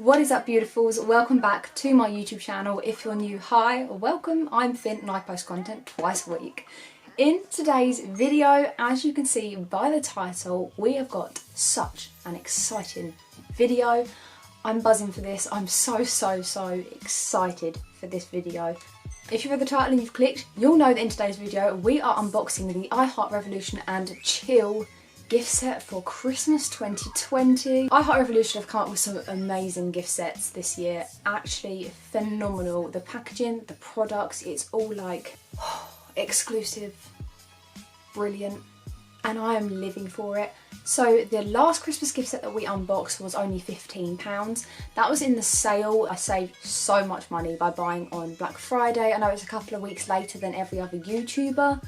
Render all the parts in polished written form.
What is up, beautifuls? Welcome back to my YouTube channel. If you're new, hi, welcome. I'm Finn and I post content twice a week. In today's video, as you can see by the title, we have got such an exciting video. I'm buzzing for this. I'm so excited for this video. If you've read the title and you've clicked, you'll know that in today's video we are unboxing the iHeart Revolution and Chill gift set for Christmas 2020. iHeart Revolution have come up with some amazing gift sets this year. Actually phenomenal. The packaging, the products, it's all like exclusive, brilliant, and I am living for it. So the last Christmas gift set that we unboxed was only £15. That was in the sale. I saved so much money by buying on Black Friday. I know it's a couple of weeks later than every other YouTuber,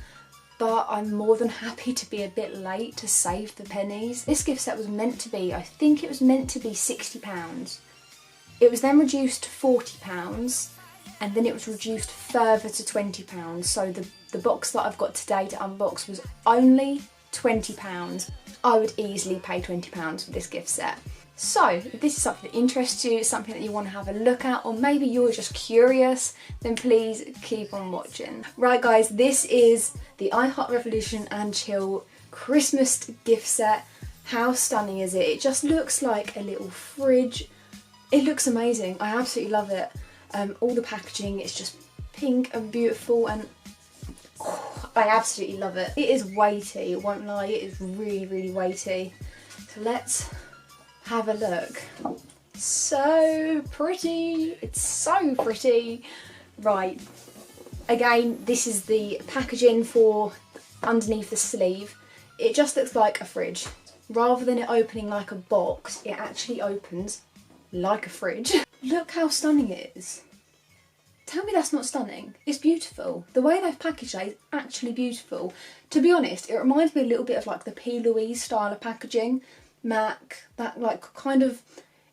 but I'm more than happy to be a bit late to save the pennies. This gift set was meant to be, I think it was meant to be £60. It was then reduced to £40, and then it was reduced further to £20. So the box that I've got today to unbox was only £20. I would easily pay £20 for this gift set. So if this is something that interests you, something that you want to have a look at, or maybe you're just curious, then please keep on watching. Right guys, this is the iHeart Revolution and Chill Christmas gift set. How stunning is it? It just looks like a little fridge. It looks amazing. I absolutely love it. All the packaging, it's just pink and beautiful, and I absolutely love it. It is weighty, I won't lie, it is really weighty. So let's have a look. So pretty, it's so pretty. Right, again, this is the packaging for underneath the sleeve. It just looks like a fridge. Rather than it opening like a box, it actually opens like a fridge. Look how stunning it is. Tell me that's not stunning. It's beautiful. The way they've packaged it is actually beautiful. To be honest, it reminds me a little bit of like the P. Louise style of packaging. MAC, that like kind of,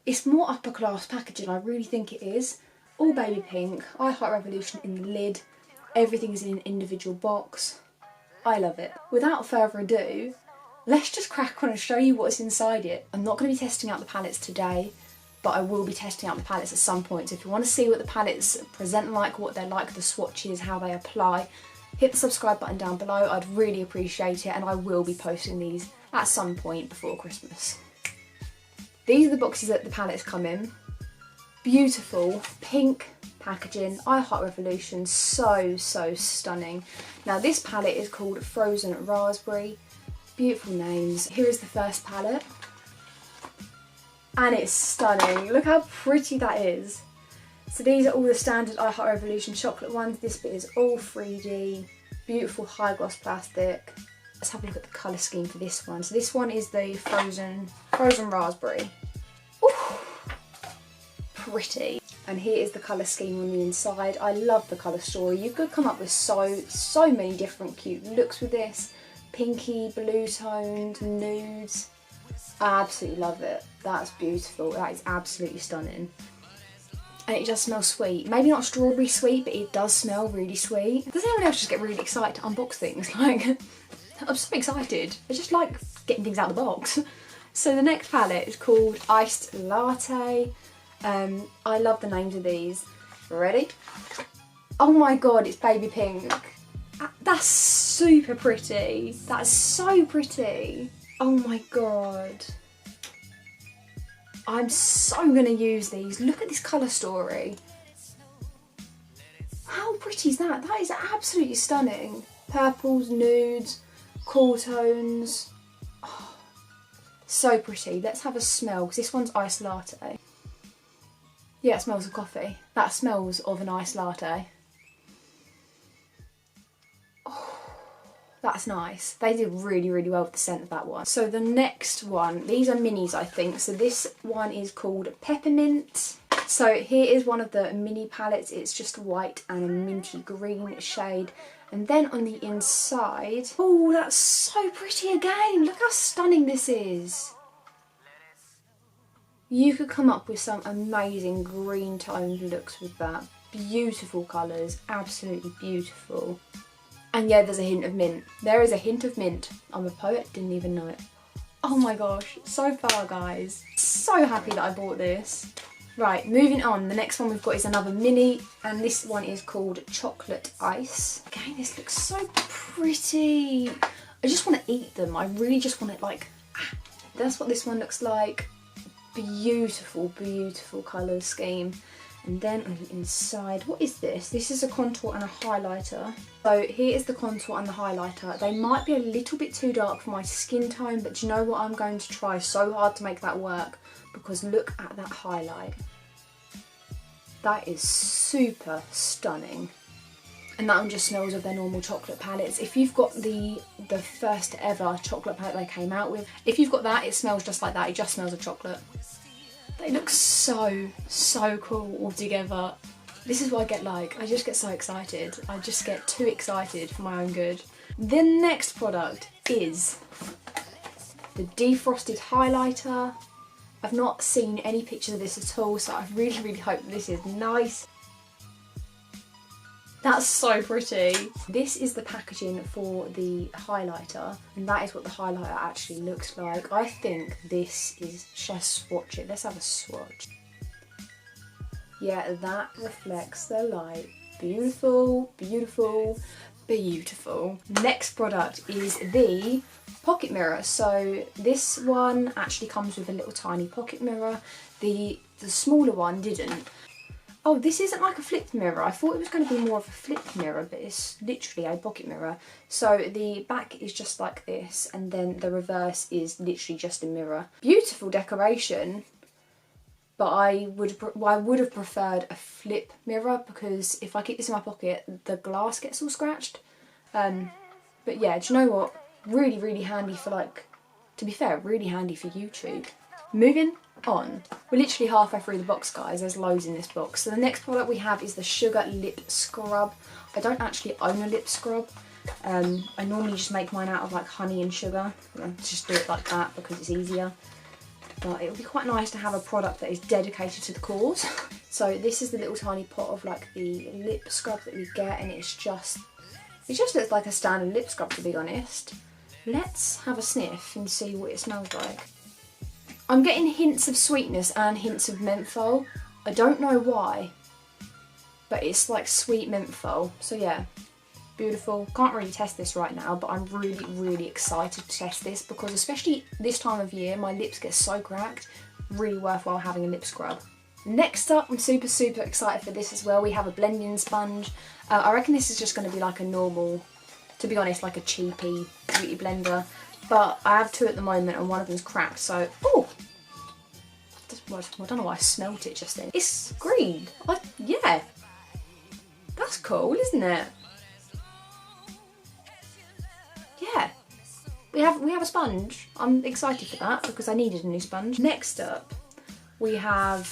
it's more upper class packaging, I really think it is. All baby pink, iHeart Revolution in the lid, everything is in an individual box. I love it. Without further ado, let's just crack on and show you what's inside it. I'm not going to be testing out the palettes today, but I will be testing out the palettes at some point. So if you want to see what the palettes present like, what they're like, the swatches, how they apply, hit the subscribe button down below. I'd really appreciate it, and I will be posting these at some point before Christmas. These are the boxes that the palettes come in. Beautiful pink packaging, iHeart Revolution, so stunning. Now this palette is called Frozen Raspberry. Beautiful names. Here is the first palette, and it's stunning. Look how pretty that is. So these are all the standard iHeart Revolution chocolate ones. This bit is all 3D, beautiful high gloss plastic. Let's have a look at the colour scheme for this one. So this one is the frozen raspberry. Ooh, pretty. And here is the colour scheme on the inside. I love the colour story. You could come up with so many different cute looks with this. Pinky, blue toned, nudes. I absolutely love it. That's beautiful. That is absolutely stunning. And it does smell sweet. Maybe not strawberry sweet, but it does smell really sweet. Does anyone else just get really excited to unbox things? Like, I'm so excited. I just like getting things out of the box. So the next palette is called Iced Latte. I love the names of these. Ready? Oh my god, it's baby pink. That's super pretty. That's so pretty. Oh my god. I'm so gonna use these. Look at this colour story. How pretty is that? That is absolutely stunning. Purples, nudes, cool tones. Oh, so pretty. Let's have a smell, because this one's iced latte. Yeah, it smells of coffee. That smells of an iced latte. Oh, that's nice. They did really well with the scent of that one. So the next one, these are minis I think. So this one is called Peppermint. So here is one of the mini palettes. It's just white and a minty green shade. And then on the inside, oh, that's so pretty again. Look how stunning this is. You could come up with some amazing green toned looks with that. Beautiful colours, absolutely beautiful. And yeah, there's a hint of mint. There is a hint of mint. I'm a poet, didn't even know it. Oh my gosh, so far guys. So happy that I bought this. Right, moving on. The next one we've got is another mini, and this one is called Chocolate Ice. Again, this looks so pretty. I just want to eat them. I really just want it like, that's what this one looks like. Beautiful, beautiful colour scheme. And then on the inside, what is this? This is a contour and a highlighter. So here is the contour and the highlighter. They might be a little bit too dark for my skin tone, but do you know what? I'm going to try so hard to make that work, because look at that highlight. That is super stunning. And that one just smells of their normal chocolate palettes. If you've got the first ever chocolate palette they came out with, if you've got that, it smells just like that. It just smells of chocolate. They look so, so cool all together. This is what I get like. I just get so excited. I just get too excited for my own good. The next product is the Defrosted Highlighter. I've not seen any pictures of this at all, so I really, really hope this is nice. That's so pretty. This is the packaging for the highlighter, and that is what the highlighter actually looks like. I think this is, should I swatch it? Let's have a swatch. Yeah, that reflects the light. Beautiful, beautiful, beautiful. Next product is the pocket mirror. So this one actually comes with a little tiny pocket mirror. The smaller one didn't. Oh, this isn't like a flipped mirror. I thought it was going to be more of a flipped mirror, but it's literally a pocket mirror. So the back is just like this, and then the reverse is literally just a mirror. Beautiful decoration, but I would have preferred a flip mirror, because if I keep this in my pocket, the glass gets all scratched. But yeah, do you know what? Really, really handy for, like, to be fair, really handy for YouTube. Moving on. We're literally halfway through the box, guys. There's loads in this box. So the next product we have is the Sugar Lip Scrub. I don't actually own a lip scrub. I normally just make mine out of like honey and sugar. Just do it like that because it's easier. But it would be quite nice to have a product that is dedicated to the cause. So this is the little tiny pot of like the lip scrub that we get, and it just looks like a standard lip scrub, to be honest. Let's have a sniff and see what it smells like. I'm getting hints of sweetness and hints of menthol. I don't know why, but it's like sweet menthol. So yeah, beautiful. Can't really test this right now, but I'm really, really excited to test this, because especially this time of year, my lips get so cracked. Really worthwhile having a lip scrub. Next up, I'm super, super excited for this as well. We have a blending sponge. I reckon this is just going to be like a normal, to be honest, like a cheapy beauty blender. But I have two at the moment, and one of them's cracked, so, oh! I don't know why I smelt it just then. It's green. Yeah. That's cool, isn't it? Yeah. We have a sponge. I'm excited for that, because I needed a new sponge. Next up, we have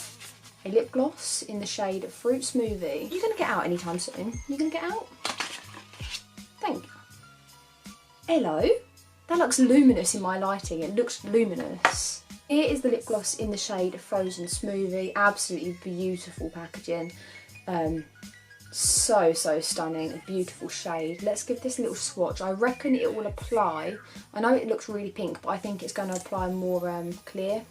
a lip gloss in the shade Fruit Smoothie. You're going to get out anytime soon? You're going to get out? Thank you. Hello. That looks luminous in my lighting. It looks luminous. Here is the lip gloss in the shade Frozen Smoothie. Absolutely beautiful packaging. So, so stunning. A beautiful shade. Let's give this a little swatch. I reckon it will apply. I know it looks really pink, but I think it's going to apply more clear.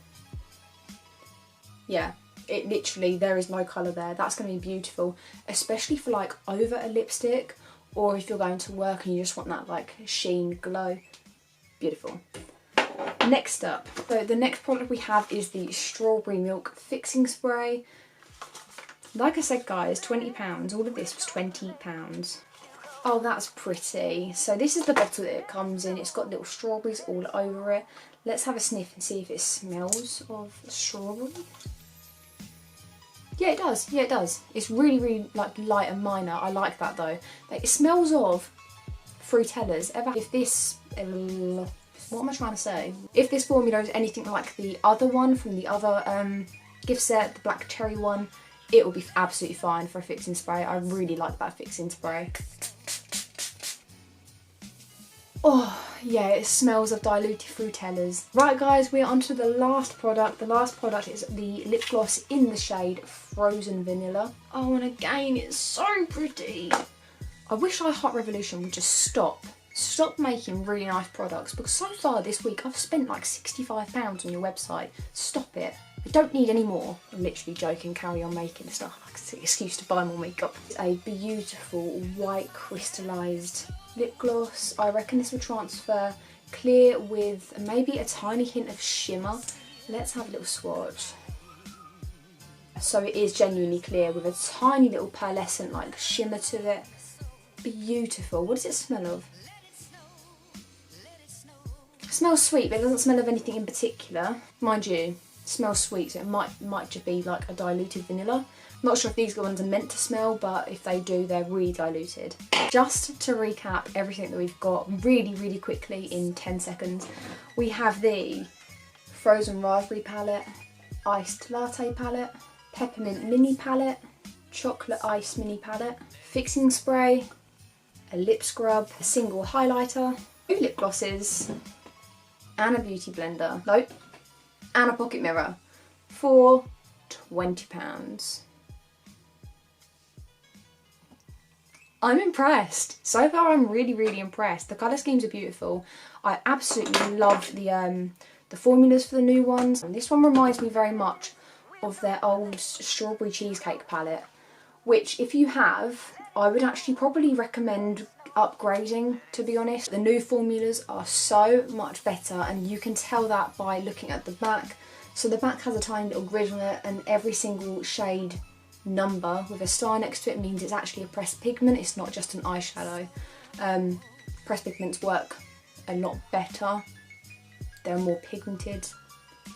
Yeah, it literally, there is no colour there. That's going to be beautiful, especially for like over a lipstick, or if you're going to work and you just want that like sheen glow. Beautiful. Next up, so the next product we have is the Strawberry Milk Fixing Spray. Like I said, guys, £20. All of this was £20. Oh, that's pretty. So this is the bottle that it comes in. It's got little strawberries all over it. Let's have a sniff and see if it smells of strawberry. Yeah, it does. Yeah, it does. It's really, really like light and minor. I like that though. Like, it smells of Fruitellas. If this, what am I trying to say? If this formula is anything like the other one from the other gift set, the black cherry one, it will be absolutely fine for a fixing spray. I really like that fixing spray. Oh, yeah, it smells of diluted Fruitellas. Right, guys, we're on to the last product. The last product is the lip gloss in the shade Frozen Vanilla. Oh, and again, it's so pretty. I wish Hot Revolution would just stop making really nice products, because so far this week I've spent like £65 on your website. Stop it. I don't need any more. I'm literally joking, carry on making stuff. It's an excuse to buy more makeup. It's a beautiful white crystallised lip gloss. I reckon this will transfer clear with maybe a tiny hint of shimmer. Let's have a little swatch. So it is genuinely clear with a tiny little pearlescent like shimmer to it. Beautiful. What does it smell of? It smells sweet, but it doesn't smell of anything in particular. Mind you, it smells sweet, so it might just be like a diluted vanilla. I'm not sure if these ones are meant to smell, but if they do, they're really diluted. Just to recap everything that we've got really quickly in 10 seconds, we have the Frozen Raspberry palette, Iced Latte palette, Peppermint mini palette, Chocolate Ice mini palette, fixing spray, a lip scrub, a single highlighter, 2 lip glosses, and a beauty blender. Nope. And a pocket mirror for £20. I'm impressed. So far I'm really impressed. The colour schemes are beautiful. I absolutely love the formulas for the new ones. And this one reminds me very much of their old strawberry cheesecake palette, which if you have, I would actually probably recommend upgrading, to be honest. The new formulas are so much better, and you can tell that by looking at the back. So the back has a tiny little grid on it, and every single shade number with a star next to it means it's actually a pressed pigment. It's not just an eyeshadow. Pressed pigments work a lot better. They're more pigmented.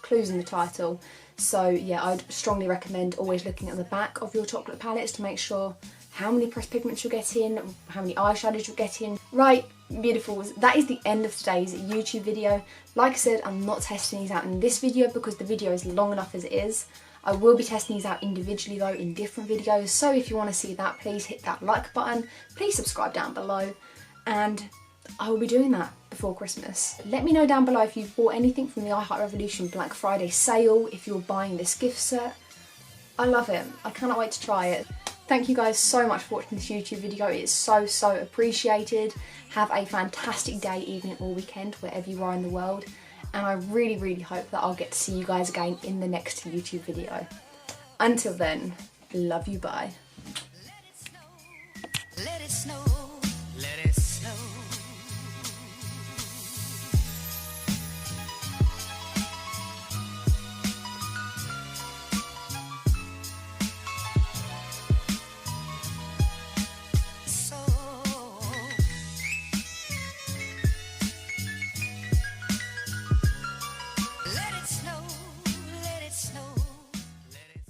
Clues in the title. So yeah, I'd strongly recommend always looking at the back of your chocolate palettes to make sure how many pressed pigments you're getting, how many eyeshadows you're getting. Right, beautifuls, that is the end of today's YouTube video. Like I said, I'm not testing these out in this video because the video is long enough as it is. I will be testing these out individually though in different videos, so if you want to see that, please hit that like button, please subscribe down below, and I will be doing that before Christmas. Let me know down below if you've bought anything from the iHeart Revolution Black Friday sale, if you're buying this gift set. I love it. I cannot wait to try it. Thank you guys so much for watching this YouTube video. It is so appreciated. Have a fantastic day, evening or weekend, wherever you are in the world. And I really hope that I'll get to see you guys again in the next YouTube video. Until then, love you, bye. Let it snow.